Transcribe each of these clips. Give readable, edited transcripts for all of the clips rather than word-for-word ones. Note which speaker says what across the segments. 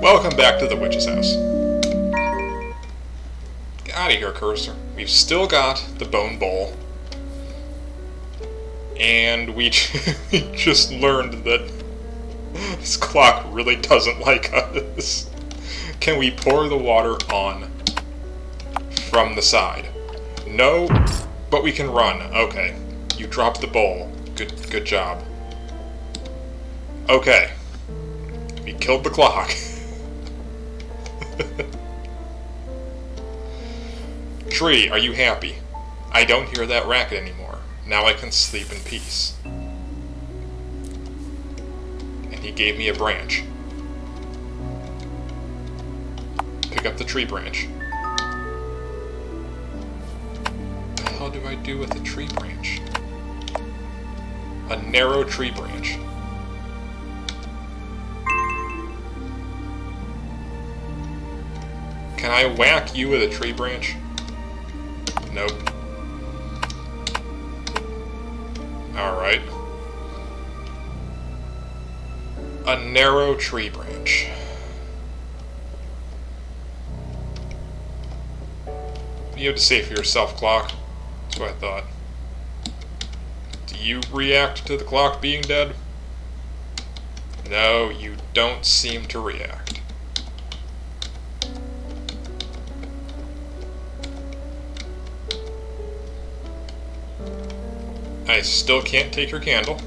Speaker 1: Welcome back to the witch's house. Get out of here, cursor. We've still got the bone bowl. And we just learned that this clock really doesn't like us. Can we pour the water on from the side? No, but we can run. Okay. You dropped the bowl. Good job. Okay. We killed the clock. Tree, are you happy? I don't hear that racket anymore. Now I can sleep in peace. And he gave me a branch. Pick up the tree branch. What the hell do I do with the tree branch? A narrow tree branch. Can I whack you with a tree branch? Nope. Alright. A narrow tree branch. You have to say for yourself, clock. That's what I thought. Do you react to the clock being dead? No, you don't seem to react. I still can't take your candle.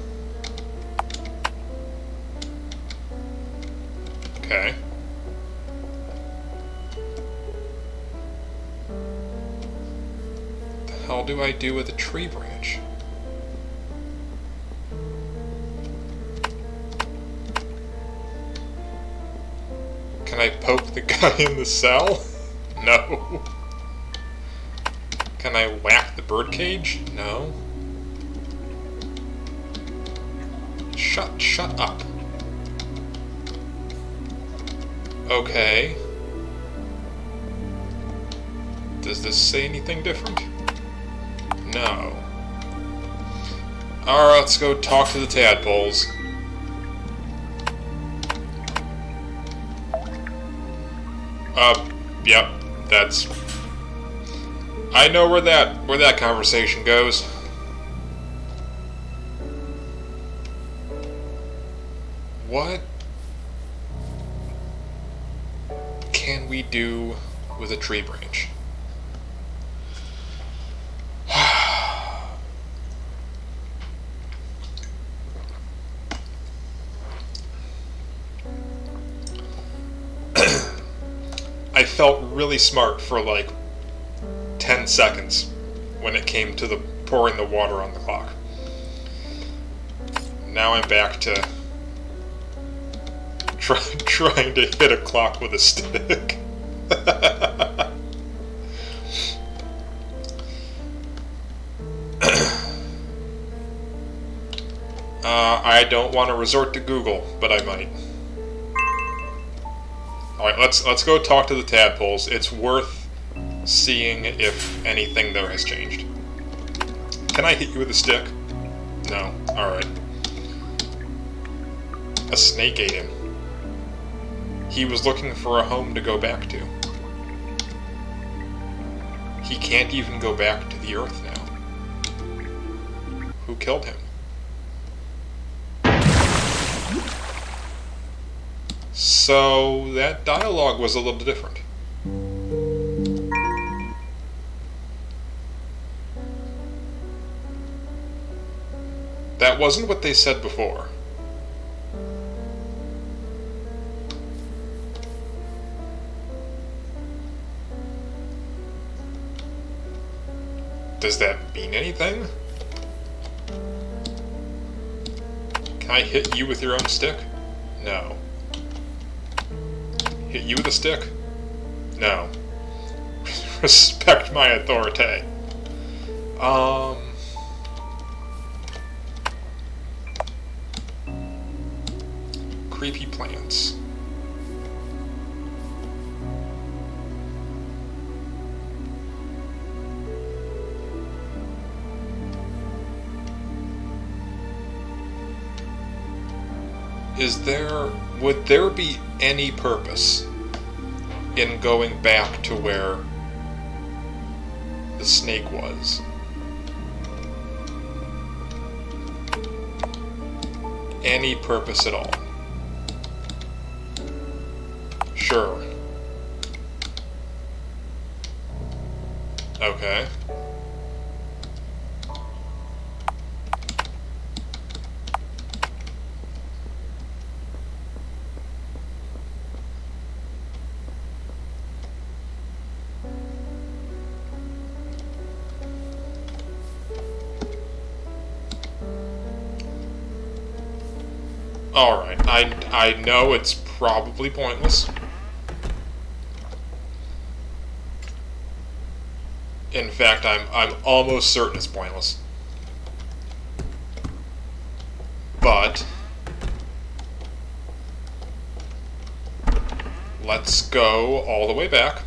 Speaker 1: Okay. What the hell do I do with a tree branch? Can I poke the guy in the cell? No. Can I whack the birdcage? No. Shut up. Okay. Does this say anything different? No. Alright, let's go talk to the tadpoles. Yep, that's... I know where that conversation goes. What can we do with a tree branch? I felt really smart for like 10 seconds when it came to the pouring the water on the clock. Now I'm back to trying to hit a clock with a stick. I don't want to resort to Google, but I might. Alright, let's go talk to the tadpoles. It's worth seeing if anything there has changed. Can I hit you with a stick? No. Alright. A snake ate him. He was looking for a home to go back to. He can't even go back to the Earth now. Who killed him? So, that dialogue was a little different. That wasn't what they said before. Does that mean anything? Can I hit you with your own stick? No. Hit you with a stick? No. Respect my authority. Creepy plants. Is there would there be any purpose in going back to where the snake was? Any purpose at all? Sure. Okay. Alright, I know it's probably pointless. In fact, I'm almost certain it's pointless. But let's go all the way back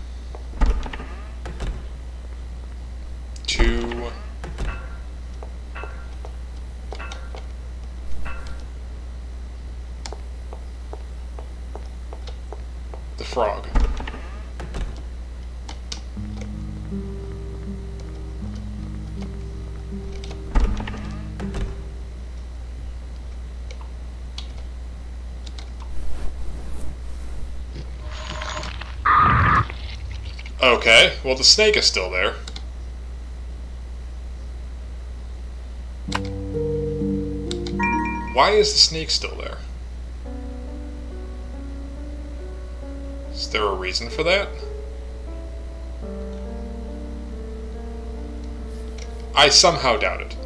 Speaker 1: to the frog. Okay, well the snake is still there. Why is the snake still there? Is there a reason for that? I somehow doubt it.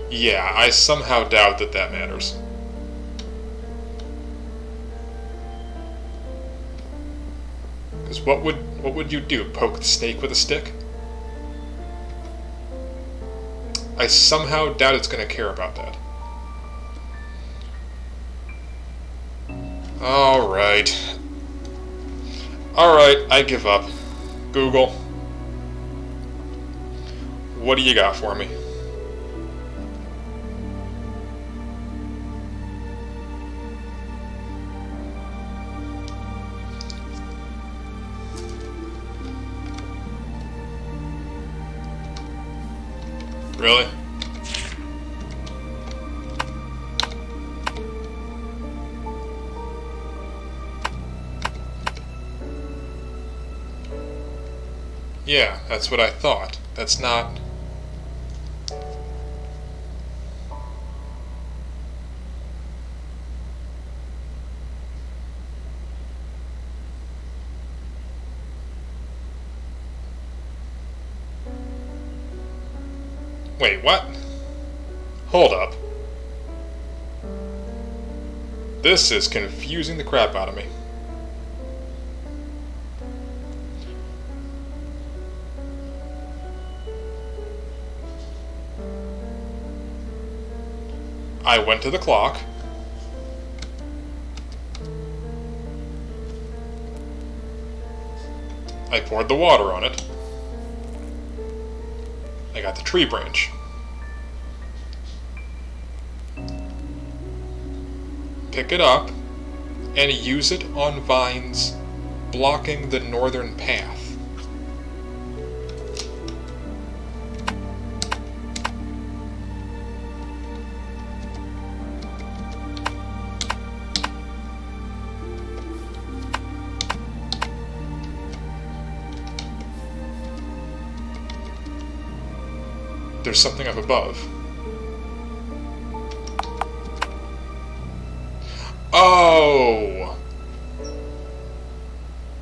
Speaker 1: Yeah, I somehow doubt that that matters. Because what would you do? Poke the snake with a stick? I somehow doubt it's going to care about that. Alright. Alright, I give up. Google. What do you got for me? Really? Yeah, that's what I thought. That's not... Wait, what? Hold up. This is confusing the crap out of me. I went to the clock. I poured the water on it. I got the tree branch. Pick it up and use it on vines blocking the northern path. There's something up above. Oh!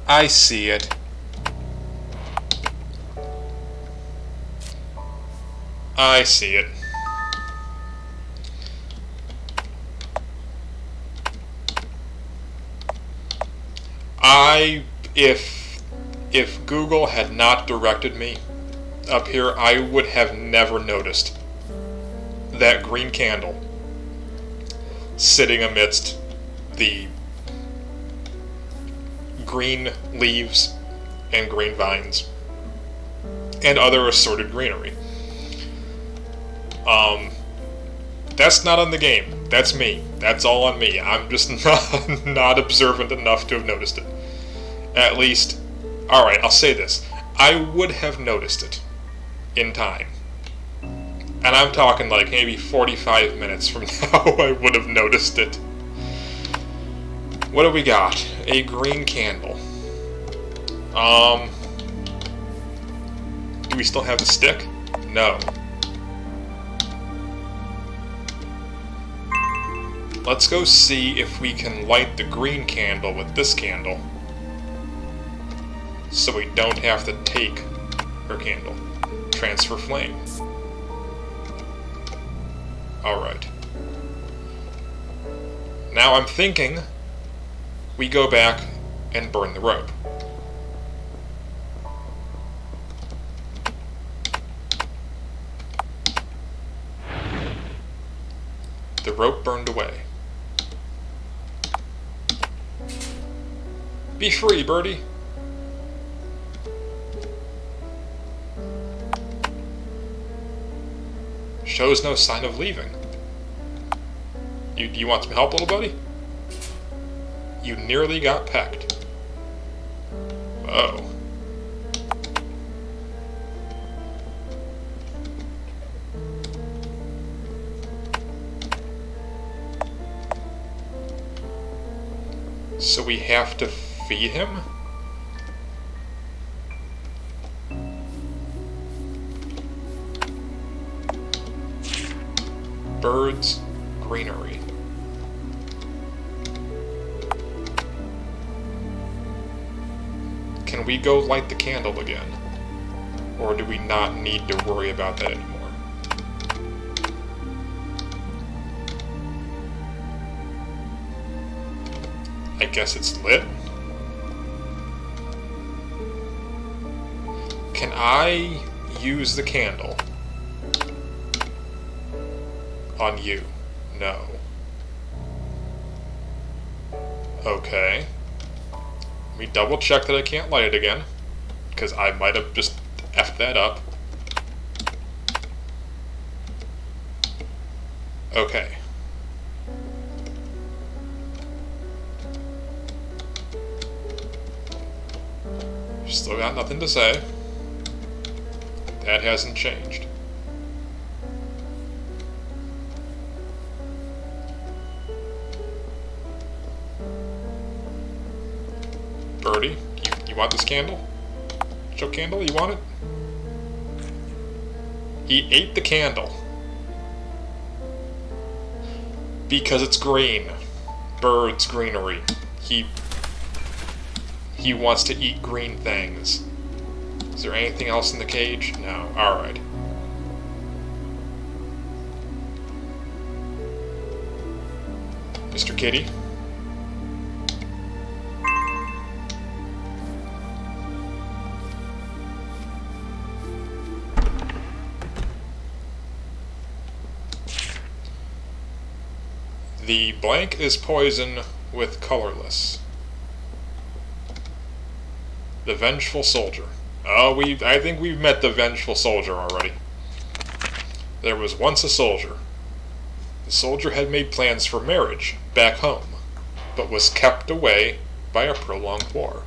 Speaker 1: I see it. I see it. If Google had not directed me up here, I would have never noticed that green candle sitting amidst the green leaves and green vines and other assorted greenery. That's not on the game. That's me. That's all on me. I'm just not observant enough to have noticed it. At least, alright, I'll say this. I would have noticed it in time. And I'm talking like maybe 45 minutes from now I would have noticed it. What do we got? A green candle. Do we still have the stick? No. Let's go see if we can light the green candle with this candle, so we don't have to take her candle. Transfer flame. Alright. Now I'm thinking we go back and burn the rope. The rope burned away. Be free, birdie. Shows no sign of leaving. You want some help, little buddy? You nearly got pecked. Whoa. So we have to feed him? Birds, greenery. Can we go light the candle again? Or do we not need to worry about that anymore? I guess it's lit. Can I use the candle on you? No. Okay. Let me double check that I can't light it again, because I might have just effed that up. Okay. Still got nothing to say. That hasn't changed. Birdie, you want this candle? Show candle, you want it? He ate the candle. Because it's green. Birds, greenery. He wants to eat green things. Is there anything else in the cage? No. Alright. Mr. Kitty? The blank is poison with colorless. The Vengeful Soldier. Oh, I think we've met the Vengeful Soldier already. There was once a soldier. The soldier had made plans for marriage back home, but was kept away by a prolonged war.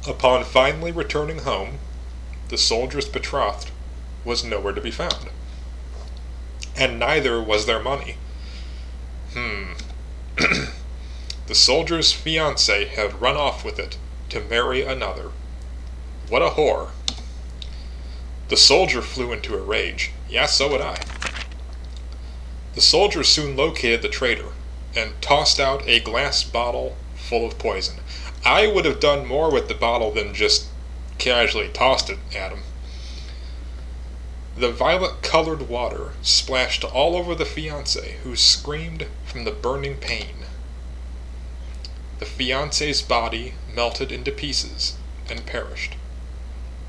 Speaker 1: Upon finally returning home, the soldier's betrothed was nowhere to be found. And neither was their money. The soldier's fiancée had run off with it to marry another. What a whore. The soldier flew into a rage. Yeah, so would I. The soldier soon located the traitor and tossed out a glass bottle full of poison. I would have done more with the bottle than just casually tossed it at him. The violet-colored water splashed all over the fiancé, who screamed from the burning pain. The fiancé's body melted into pieces and perished.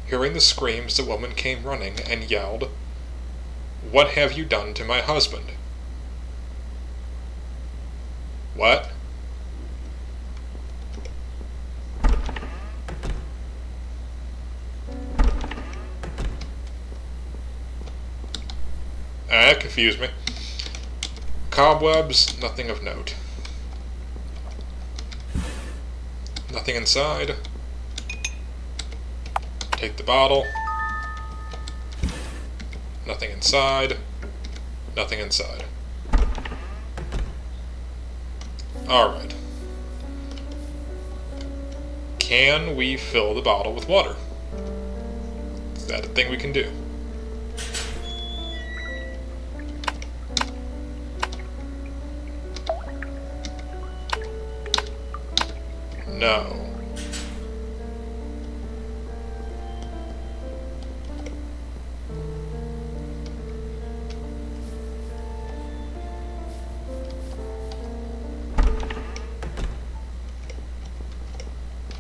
Speaker 1: Hearing the screams, the woman came running and yelled, "What have you done to my husband?" What? That confused me. Cobwebs, nothing of note. Nothing inside. Take the bottle. Nothing inside. Nothing inside. Alright. Can we fill the bottle with water? Is that a thing we can do? No.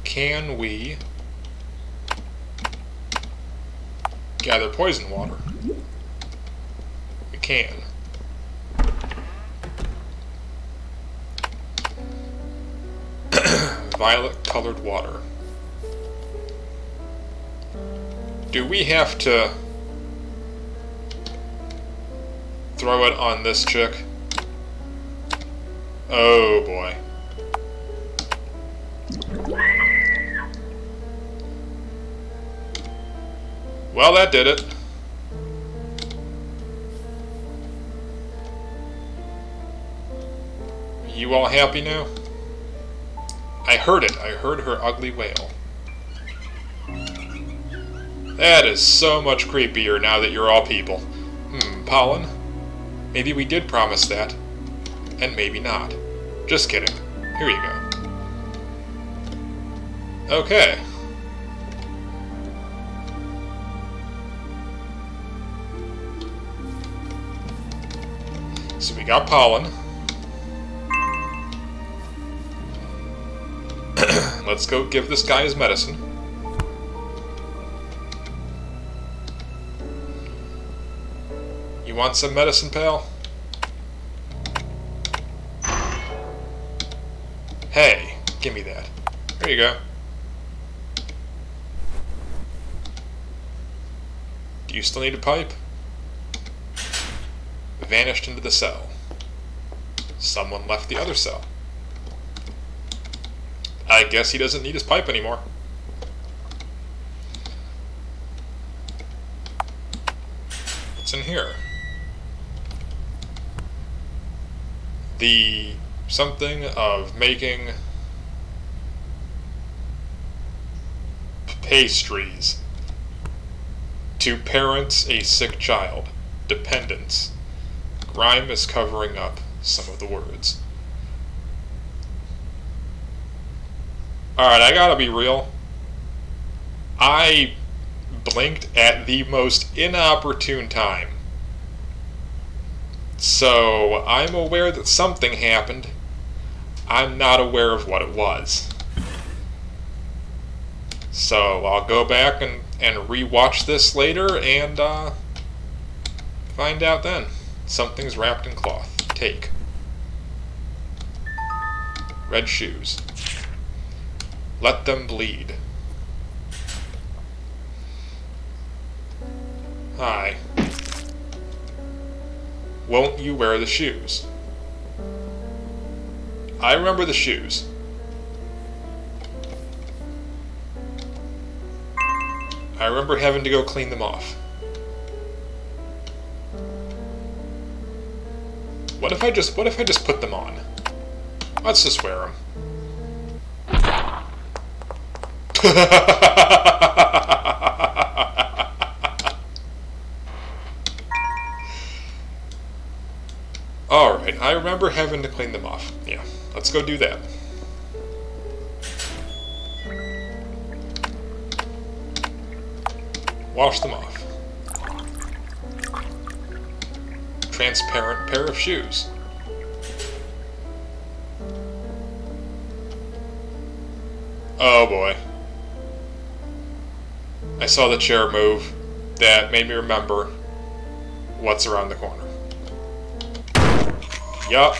Speaker 1: Can we gather poison water? We can. Violet colored water. Do we have to throw it on this chick? Oh boy. Well, that did it. You all happy now? I heard it. I heard her ugly wail. That is so much creepier now that you're all people. Pollen? Maybe we did promise that. And maybe not. Just kidding. Here you go. Okay. So we got pollen. Let's go give this guy his medicine. You want some medicine, pal? Hey, give me that. There you go. Do you still need a pipe? Vanished into the cell. Someone left the other cell. I guess he doesn't need his pipe anymore. What's in here? The something of making pastries to parents a sick child. Dependents. Grime is covering up some of the words. Alright, I gotta be real. I blinked at the most inopportune time. So, I'm aware that something happened. I'm not aware of what it was. So, I'll go back and re-watch this later and find out then. Something's wrapped in cloth. Take. Red shoes. Let them bleed. Hi. Won't you wear the shoes? I remember the shoes. I remember having to go clean them off. What if I just put them on? Let's just wear them. Alright, I remember having to clean them off. Yeah, let's go do that. Wash them off. Transparent pair of shoes. Oh boy. I saw the chair move. That made me remember what's around the corner. Yup.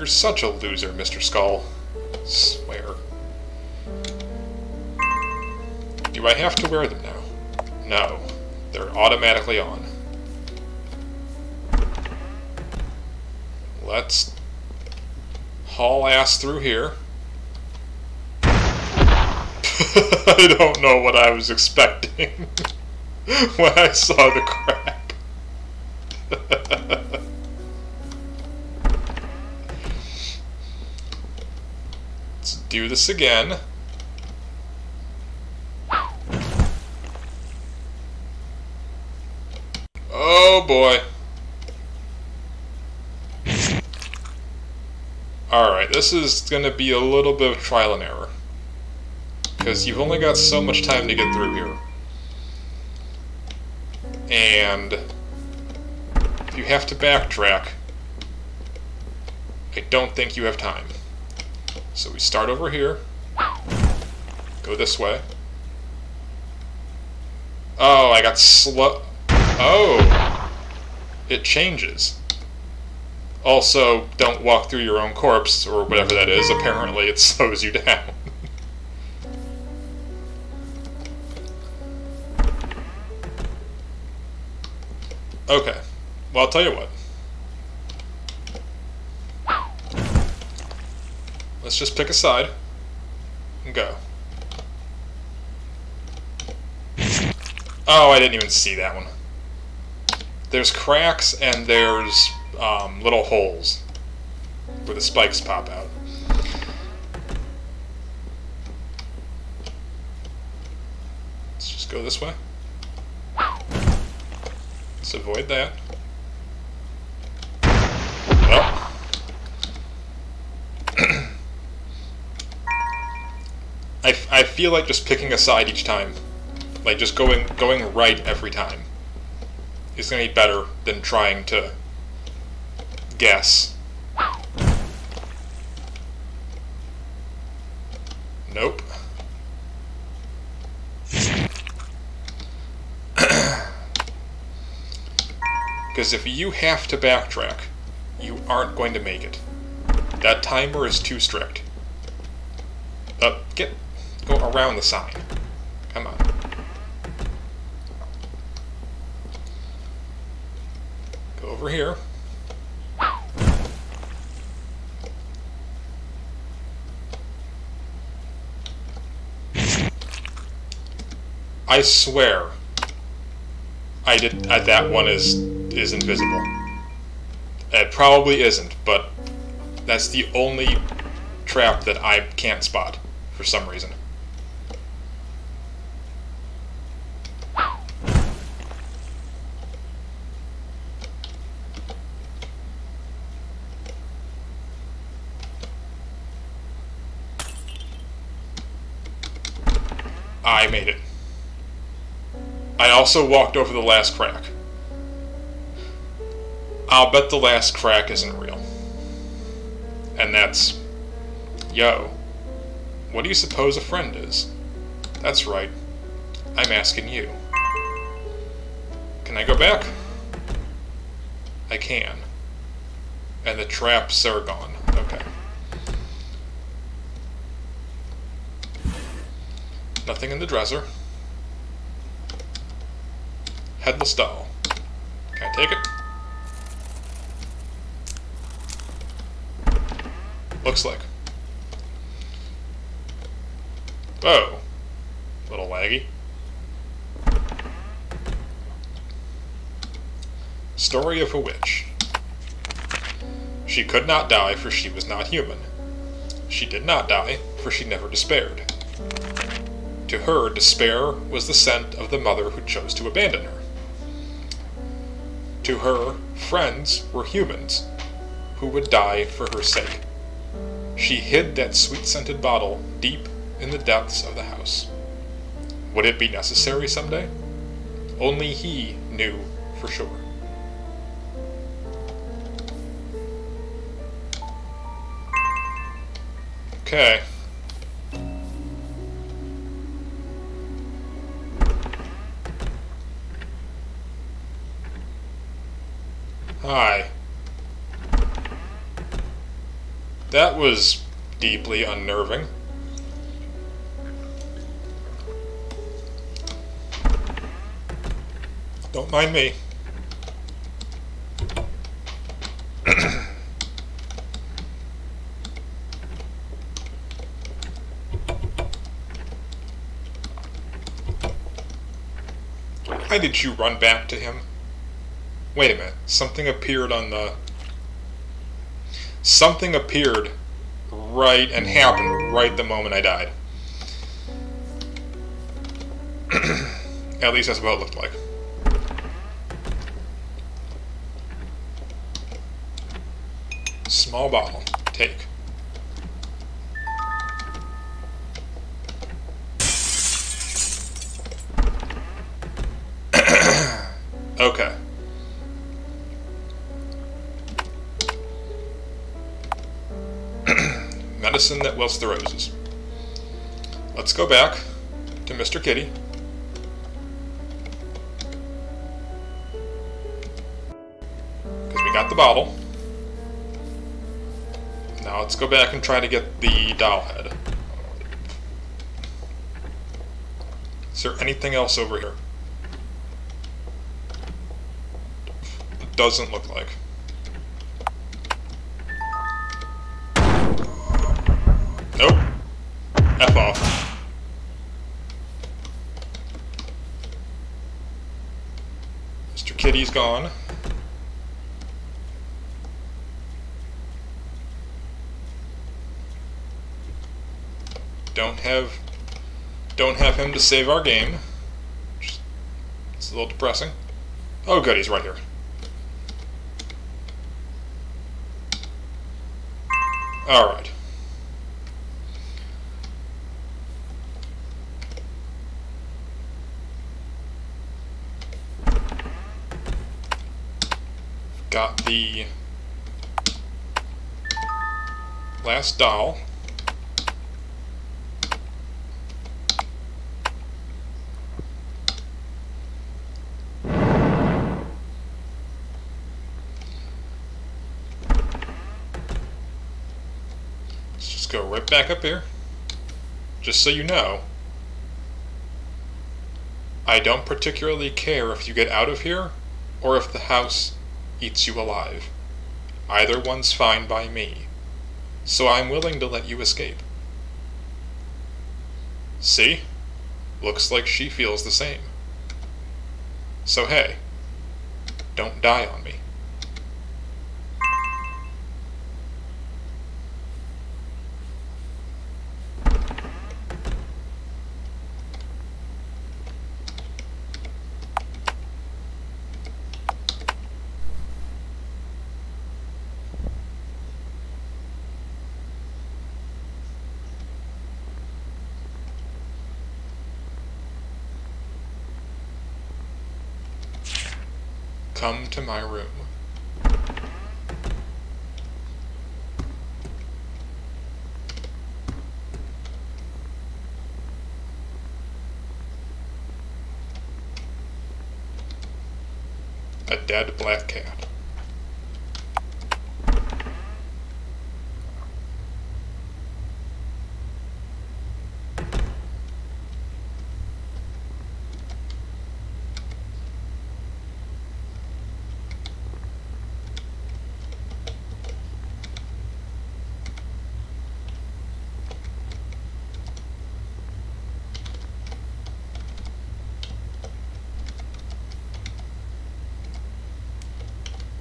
Speaker 1: You're such a loser, Mr. Skull. Swear. Do I have to wear them now? No. They're automatically on. Let's haul ass through here. I don't know what I was expecting when I saw the crap. Let's do this again. Oh boy. Alright, this is going to be a little bit of trial and error. Because you've only got so much time to get through here. And if you have to backtrack, I don't think you have time. So we start over here, go this way. Oh, I got slow. Oh, it changes. Also, don't walk through your own corpse, or whatever that is. Apparently it slows you down. Okay, well, I'll tell you what. Let's just pick a side and go. Oh, I didn't even see that one. There's cracks and there's little holes where the spikes pop out. Let's just go this way. Let's avoid that. Well. I feel like just picking a side each time, like just going right every time, is going to be better than trying to guess. Nope. Because if you have to backtrack, you aren't going to make it. That timer is too strict. Go around the sign. Come on. Go over here. I swear, that one is invisible. It probably isn't, but that's the only trap that I can't spot for some reason. I made it. I also walked over the last crack. I'll bet the last crack isn't real. And that's... Yo. What do you suppose a friend is? That's right. I'm asking you. Can I go back? I can. And the traps are gone. Okay. Nothing in the dresser. Headless doll. Can I take it? Looks like. Whoa. Little laggy. Story of a witch. She could not die, for she was not human. She did not die, for she never despaired. To her, despair was the scent of the mother who chose to abandon her. To her, friends were humans who would die for her sake. She hid that sweet-scented bottle deep in the depths of the house. Would it be necessary someday? Only he knew for sure. Okay. Hi. That was deeply unnerving. Don't mind me. Why did you run back to him? Wait a minute. Something appeared on the... Something appeared right and happened right the moment I died. At least that's what it looked like. Small bottle. Take. Okay. Medicine that wilts the roses. Let's go back to Mr. Kitty. Because we got the bottle. Now let's go back and try to get the doll head. Is there anything else over here? It doesn't look like. Nope. F off. Mr. Kitty's gone. Don't have him to save our game. It's a little depressing. Oh good, he's right here. Alright. Got the last doll. Let's just go right back up here. Just so you know, I don't particularly care if you get out of here or if the house eats you alive. Either one's fine by me, so I'm willing to let you escape. See? Looks like she feels the same. So hey, don't die on me. Come to my room. A dead black cat.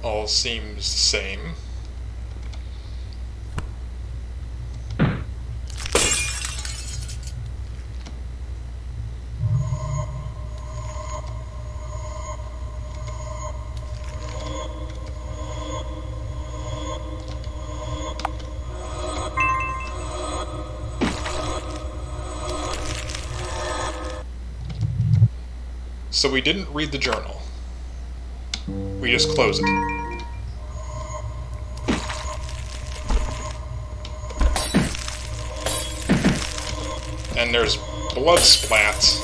Speaker 1: All seems the same. So we didn't read the journal. We just close it. And there's blood splats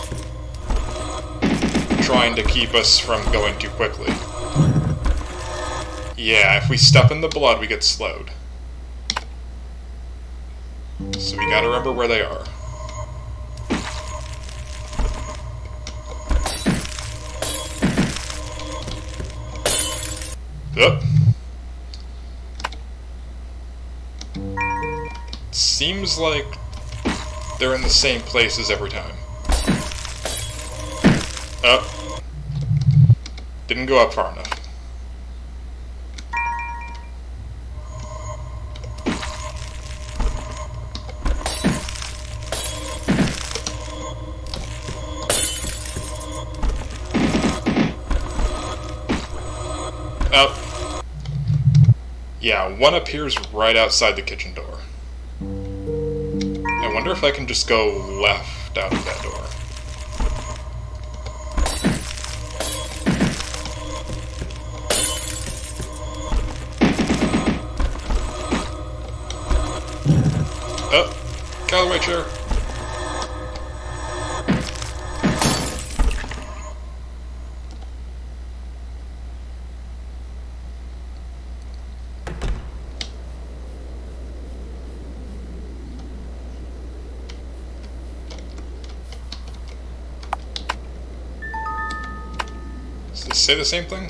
Speaker 1: trying to keep us from going too quickly. Yeah, if we step in the blood, we get slowed. So we gotta remember where they are. Yep. Seems like they're in the same places every time. Up. Didn't go up far enough. Up. Yeah, one appears right outside the kitchen door. I wonder if I can just go left out of that door. Oh, get out of the way, chair. Does this say the same thing?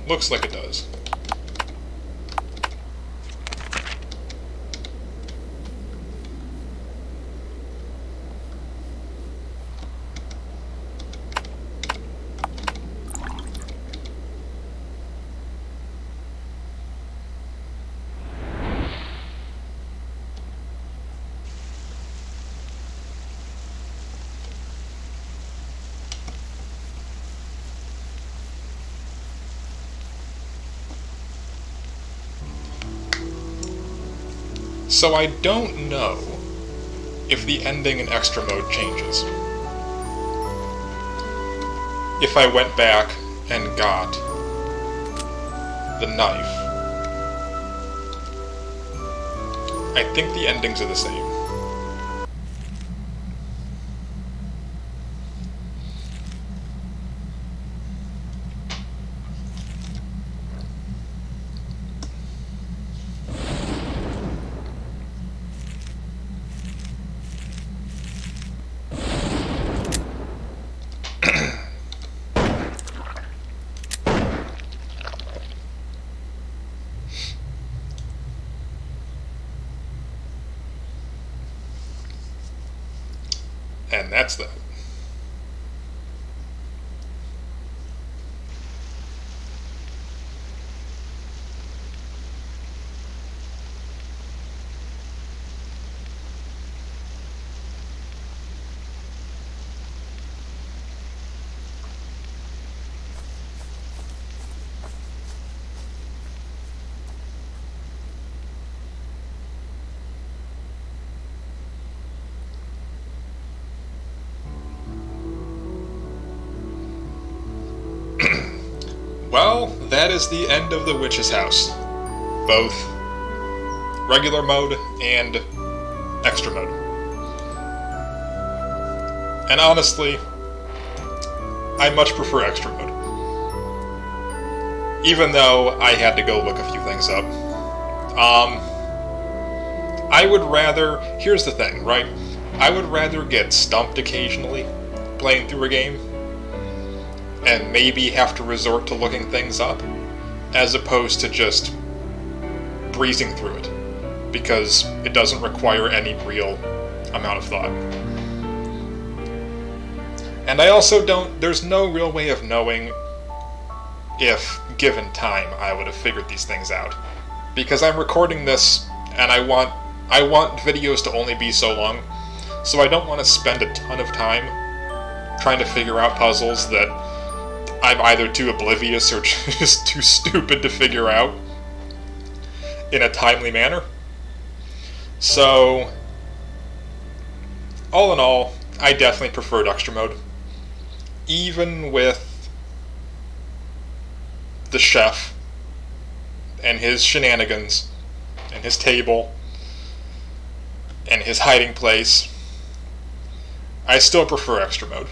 Speaker 1: Looks like it does. So I don't know if the ending in extra mode changes. If I went back and got the knife, I think the endings are the same. And that's that. Well, that is the end of the witch's house. Both regular mode and extra mode. And honestly, I much prefer extra mode. Even though I had to go look a few things up. I would rather... Here's the thing, right? I would rather get stumped occasionally playing through a game and maybe have to resort to looking things up, as opposed to just breezing through it, because it doesn't require any real amount of thought. And I also don't... There's no real way of knowing if, given time, I would have figured these things out. Because I'm recording this, and I want videos to only be so long, so I don't want to spend a ton of time trying to figure out puzzles that I'm either too oblivious or just too stupid to figure out in a timely manner. So, all in all, I definitely preferred extra mode. Even with the chef and his shenanigans and his table and his hiding place, I still prefer extra mode.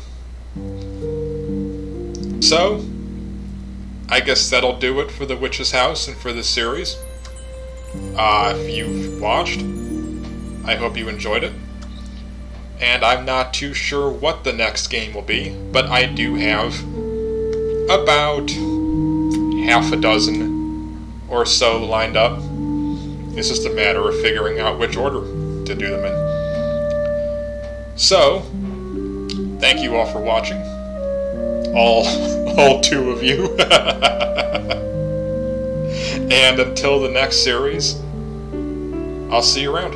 Speaker 1: So, I guess that'll do it for The Witch's House and for this series. If you've watched, I hope you enjoyed it. And I'm not too sure what the next game will be, but I do have about half a dozen or so lined up. It's just a matter of figuring out which order to do them in. So, thank you all for watching. All two of you. And until the next series, I'll see you around.